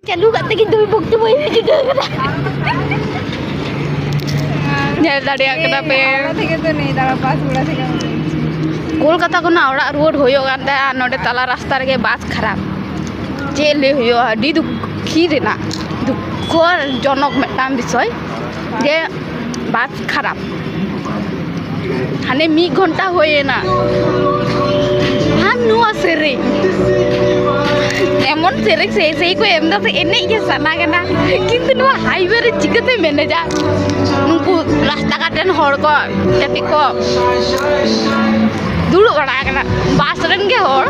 चालू करते कि तुम बुक तो वही वीडियो करा nyel dari kita pe থেকে তো নেই তারা পাঁচগুড়া থেকে Kolkata ko na ora road hoyo kan ta node tala rasta rege bus kharap je le hoyo di du khire na du kor jonok metam bisoy je bus kharap hane mi ghonta hoye na han nuwa sere এমন সেরেক সেই কো এমদাতে এনে ইয়ে সানা কেনা কিন্তু no highway রে চিকতে manager নুকু রাস্তা কাটেন হড় কো ট্রাফিক কো দুড়ু গড়া কেনা বাস রেন গে হড়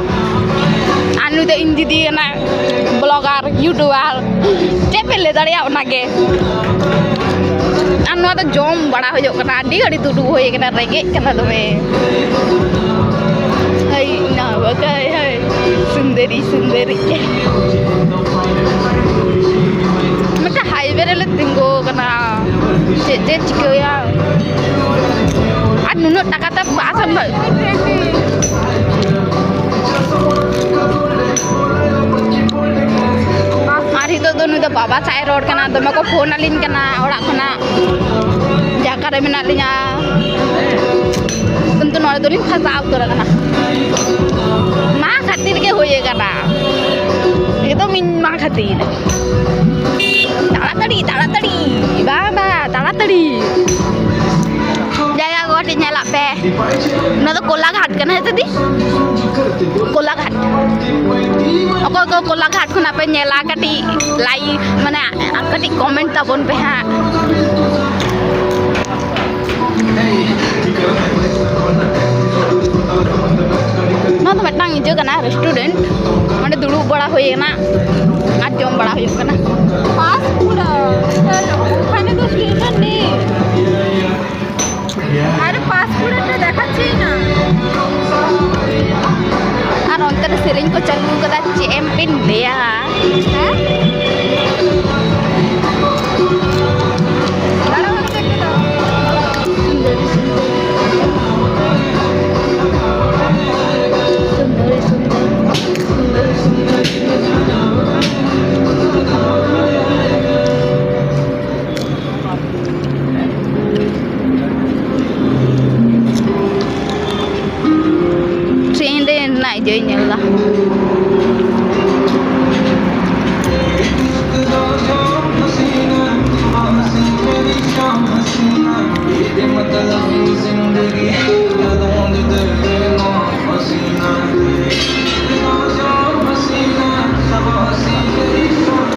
আনু তে ইন্দি দি কেনা ব্লগার ইউটিউবার টেপেলে দাঁড়িয়ে ওনাকে আর নো তো জম বড়া হয়ে কেনা আডি গাড়ি দুডু হয়ে কেনা রেগে কেনা দমে hai na bagai hai sundari sundari mata highway le tinggo kana je chiko ya ad nuno taka ta basan ba ari to donu to baba chai road kana dome ko phone alin kana ora khona jakare mena linya tentu nore dolin khasa autor kana ma khatir ke hoye kana itu min ma khatir taratari baba taratari jaya goti nyala pe na to kola ghat kana tadi kola ghat ko kola ghat khona pe nyala kati lai mane kati comment tabon pe ha ना तो मिट्टांग इजो कना restaurant Monday दुड़ू बड़ा होए ना आज जम बड़ा होए कना পাঁচ পুরা ওখানে তো স্টেশন নেই আরে পাঁচ পুরাটা দেখাচ্ছেই না আর অন্তরে সেরিং को चालू कदा चेम पिन दिया है